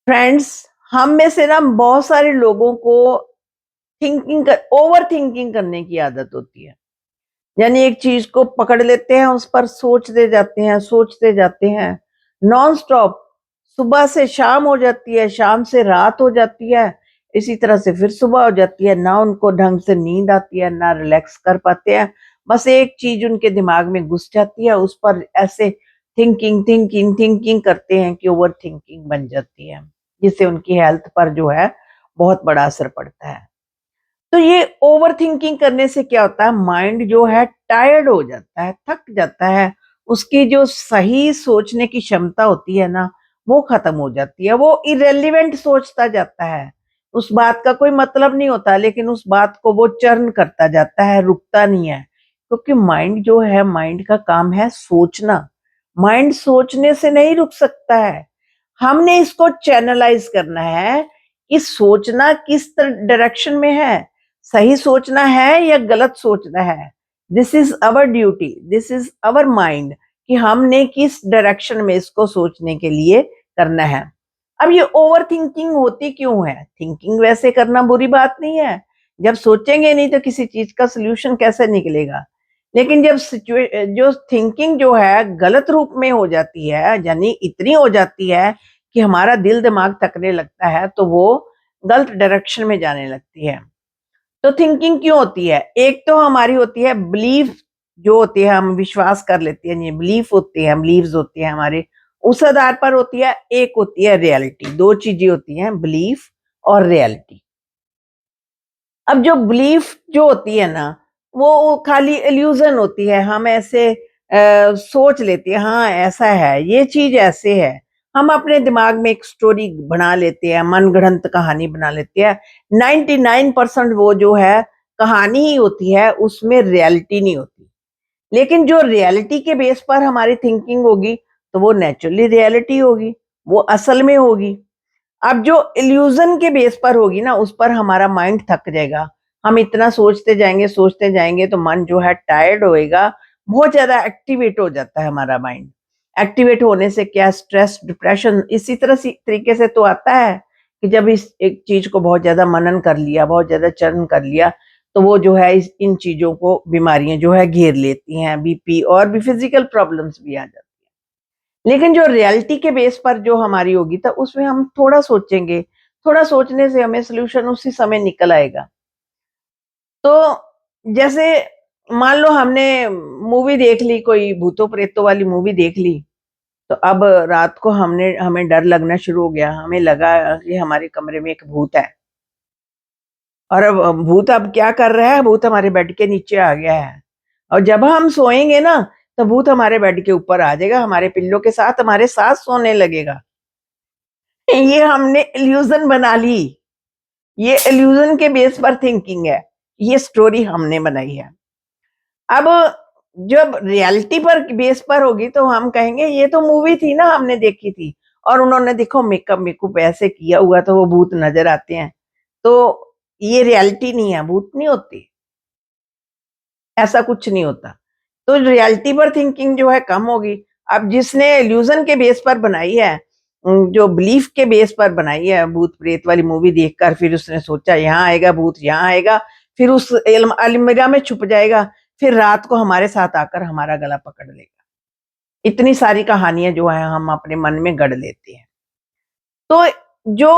Friends, हम में से ना बहुत सारे लोगों को ओवर थिंकिंग करने की आदत होती है। यानी एक चीज को पकड़ लेते हैं, उस पर सोचते जाते हैं नॉन स्टॉप। सुबह से शाम हो जाती है, शाम से रात हो जाती है, इसी तरह से फिर सुबह हो जाती है। ना उनको ढंग से नींद आती है, ना रिलैक्स कर पाते हैं। बस एक चीज उनके दिमाग में घुस जाती है, उस पर ऐसे थिंकिंग थिंकिंग थिंकिंग करते हैं कि ओवर थिंकिंग बन जाती है, जिससे उनकी हेल्थ पर जो है बहुत बड़ा असर पड़ता है। तो ये ओवर थिंकिंग करने से क्या होता है, माइंड जो है टायर्ड हो जाता है, थक जाता है। उसकी जो सही सोचने की क्षमता होती है ना, वो खत्म हो जाती है। वो इरेलीवेंट सोचता जाता है, उस बात का कोई मतलब नहीं होता, लेकिन उस बात को वो चर्न करता जाता है, रुकता नहीं है। क्योंकि माइंड जो है, माइंड का काम है सोचना। माइंड सोचने से नहीं रुक सकता है। हमने इसको चैनलाइज करना है कि सोचना किस डायरेक्शन में है, सही सोचना है या गलत सोचना है। This is our duty, this is our mind, कि हमने किस डायरेक्शन में इसको सोचने के लिए करना है। अब ये ओवर थिंकिंग होती क्यों है? थिंकिंग वैसे करना बुरी बात नहीं है। जब सोचेंगे नहीं तो किसी चीज का सोल्यूशन कैसे निकलेगा? लेकिन जब जो थिंकिंग जो है गलत रूप में हो जाती है, यानी इतनी हो जाती है कि हमारा दिल दिमाग थकने लगता है, तो वो गलत डायरेक्शन में जाने लगती है। तो थिंकिंग क्यों होती है? एक तो हमारी होती है बिलीफ, जो होती है हम विश्वास कर लेते हैं, ये बिलीफ होती है, बिलीव्स होती है हमारे, उस आधार पर होती है। एक होती है रियलिटी। दो चीजें होती हैं, बिलीफ और रियलिटी। अब जो बिलीफ जो होती है ना, वो खाली इल्यूजन होती है। हम ऐसे सोच लेते हैं, हाँ ऐसा है, ये चीज ऐसे है। हम अपने दिमाग में एक स्टोरी बना लेते हैं, मनगढ़ंत कहानी बना लेते हैं। 99% वो जो है कहानी ही होती है, उसमें रियलिटी नहीं होती। लेकिन जो रियलिटी के बेस पर हमारी थिंकिंग होगी, तो वो नेचुरली रियलिटी होगी, वो असल में होगी। अब जो इल्यूजन के बेस पर होगी ना, उस पर हमारा माइंड थक जाएगा। हम इतना सोचते जाएंगे तो मन जो है टायर्ड होएगा। बहुत ज्यादा एक्टिवेट हो जाता है हमारा माइंड। एक्टिवेट होने से क्या, स्ट्रेस, डिप्रेशन इसी तरह सी तरीके से तो आता है कि जब इस एक चीज को बहुत ज्यादा मनन कर लिया, बहुत ज्यादा चर्न कर लिया, तो वो जो है इन चीजों को, बीमारियां जो है घेर लेती हैं, बीपी और भी फिजिकल प्रॉब्लम्स भी आ जाती हैं। लेकिन जो रियलिटी के बेस पर जो हमारी होगी, तो उसमें हम थोड़ा सोचेंगे, थोड़ा सोचने से हमें सॉल्यूशन उसी समय निकल आएगा। तो जैसे मान लो हमने मूवी देख ली, कोई भूतों प्रेतों वाली मूवी देख ली, तो अब रात को हमें डर लगना शुरू हो गया। हमें लगा कि हमारे कमरे में एक भूत है, और अब भूत अब क्या कर रहा है, भूत हमारे बेड के नीचे आ गया है। और जब हम सोएंगे ना, तो भूत हमारे बेड के ऊपर आ जाएगा, हमारे पिल्लो के साथ हमारे साथ सोने लगेगा। ये हमने इल्यूजन बना ली। ये इल्यूजन के बेस पर थिंकिंग है। ये स्टोरी हमने बनाई है। अब जब रियलिटी पर बेस पर होगी, तो हम कहेंगे ये तो मूवी थी ना, हमने देखी थी, और उन्होंने देखो मेकअप मेकअप ऐसे किया हुआ, तो वो भूत नजर आते हैं। तो ये रियलिटी नहीं है, भूत नहीं होती, ऐसा कुछ नहीं होता। तो रियलिटी पर थिंकिंग जो है कम होगी। अब जिसने इल्यूजन के बेस पर बनाई है, जो बिलीफ के बेस पर बनाई है, भूत प्रेत वाली मूवी देखकर फिर उसने सोचा यहाँ आएगा भूत, यहाँ आएगा, फिर उस अलमीरा में छुप जाएगा, फिर रात को हमारे साथ आकर हमारा गला पकड़ लेगा। इतनी सारी कहानियां जो है हम अपने मन में गढ़ लेते हैं। तो जो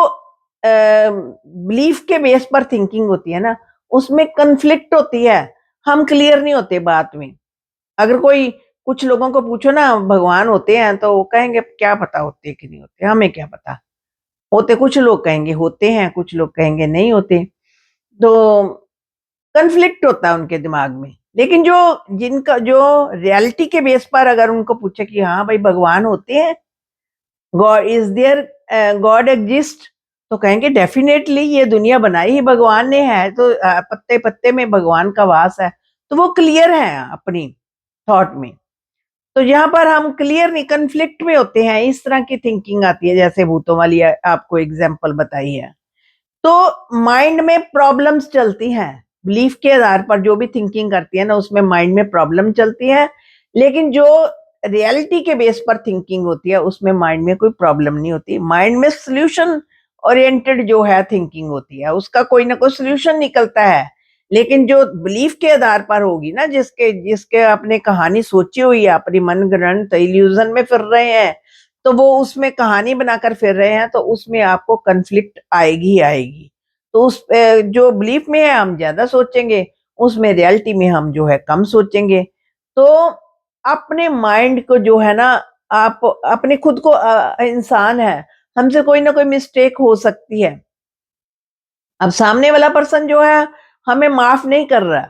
बिलीफ के बेस पर थिंकिंग होती है ना, उसमें कन्फ्लिक्ट होती है। हम क्लियर नहीं होते बात में। अगर कोई, कुछ लोगों को पूछो ना भगवान होते हैं, तो वो कहेंगे क्या पता होते कि नहीं होते, हमें क्या पता। होते, कुछ लोग कहेंगे होते हैं, कुछ लोग कहेंगे नहीं होते। तो कन्फ्लिक्ट होता है उनके दिमाग में। लेकिन जो, जिनका जो रियलिटी के बेस पर अगर उनको पूछे कि हाँ भाई भगवान होते हैं, god is there, god exist, तो कहेंगे डेफिनेटली ये दुनिया बनाई ही भगवान ने है, तो पत्ते पत्ते में भगवान का वास है। तो वो क्लियर है अपनी थॉट में। तो यहाँ पर हम क्लियर नहीं, कन्फ्लिक्ट में होते हैं, इस तरह की थिंकिंग आती है, जैसे भूतों वाली आपको एग्जांपल बताई है। तो माइंड में प्रॉब्लम्स चलती हैं, बिलीफ के आधार पर जो भी थिंकिंग करती है ना, उसमें माइंड में प्रॉब्लम चलती है। लेकिन जो रियलिटी के बेस पर थिंकिंग होती है, उसमें माइंड में कोई प्रॉब्लम नहीं होती। माइंड में सोल्यूशन ओरिएंटेड जो है थिंकिंग होती है, उसका कोई ना कोई सोल्यूशन निकलता है। लेकिन जो बिलीफ के आधार पर होगी ना, जिसके जिसके आपने कहानी सोची हुई है, अपनी मनगढ़ंत इल्यूजन में फिर रहे हैं, तो वो उसमें कहानी बनाकर फिर रहे हैं, तो उसमें आपको कन्फ्लिक्ट आएगी ही आएगी। तो उस जो बिलीफ में है हम ज्यादा सोचेंगे, उसमें रियलिटी में हम जो है कम सोचेंगे। तो अपने माइंड को जो है ना, आप अपने खुद को इंसान है, हमसे कोई ना कोई मिस्टेक हो सकती है। अब सामने वाला पर्सन जो है हमें माफ नहीं कर रहा,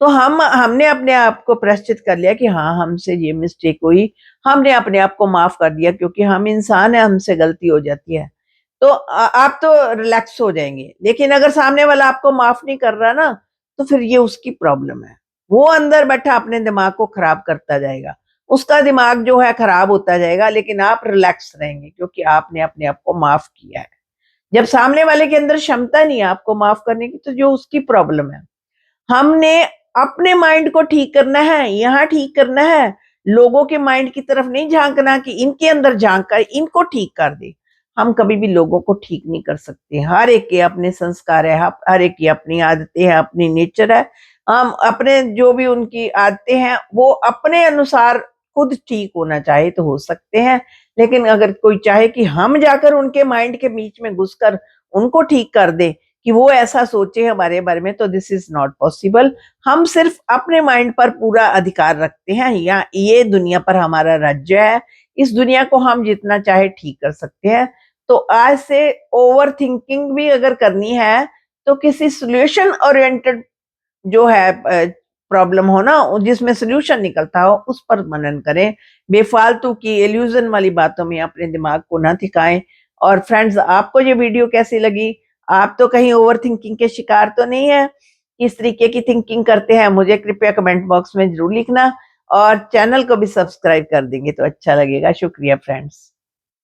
तो हमने अपने आप को प्रायश्चित कर लिया कि हाँ, हमसे ये मिस्टेक हुई, हमने अपने आप को माफ कर दिया, क्योंकि हम इंसान है, हमसे गलती हो जाती है। तो आप तो रिलैक्स हो जाएंगे। लेकिन अगर सामने वाला आपको माफ नहीं कर रहा ना, तो फिर ये उसकी प्रॉब्लम है। वो अंदर बैठा अपने दिमाग को खराब करता जाएगा, उसका दिमाग जो है खराब होता जाएगा, लेकिन आप रिलैक्स रहेंगे क्योंकि आपने अपने आप को माफ किया है। जब सामने वाले के अंदर क्षमता नहीं है आपको माफ करने की, तो जो उसकी प्रॉब्लम है। हमने अपने माइंड को ठीक करना है, यहाँ ठीक करना है। लोगों के माइंड की तरफ नहीं झांकना कि इनके अंदर झांक कर इनको ठीक कर दे। हम कभी भी लोगों को ठीक नहीं कर सकते। हर एक के अपने संस्कार है, हर एक की अपनी आदतें हैं, अपनी नेचर है। हम अपने जो भी उनकी आदतें हैं, वो अपने अनुसार खुद ठीक होना चाहे तो हो सकते हैं। लेकिन अगर कोई चाहे कि हम जाकर उनके माइंड के बीच में घुसकर उनको ठीक कर दे कि वो ऐसा सोचे हमारे बारे में, तो दिस इज नॉट पॉसिबल। हम सिर्फ अपने माइंड पर पूरा अधिकार रखते हैं, या ये दुनिया पर हमारा राज्य है। इस दुनिया को हम जितना चाहे ठीक कर सकते हैं। तो आज से ओवर थिंकिंग भी अगर करनी है, तो किसी सोल्यूशन ओरिएंटेड जो है प्रॉब्लम हो ना, जिसमें सोल्यूशन निकलता हो, उस पर मनन करें। बेफालतू की इल्यूजन वाली बातों में अपने दिमाग को ना थिकाएं। और फ्रेंड्स, आपको ये वीडियो कैसी लगी? आप तो कहीं ओवर थिंकिंग के शिकार तो नहीं है? किस तरीके की थिंकिंग करते हैं, मुझे कृपया कमेंट बॉक्स में जरूर लिखना। और चैनल को भी सब्सक्राइब कर देंगे तो अच्छा लगेगा। शुक्रिया फ्रेंड्स।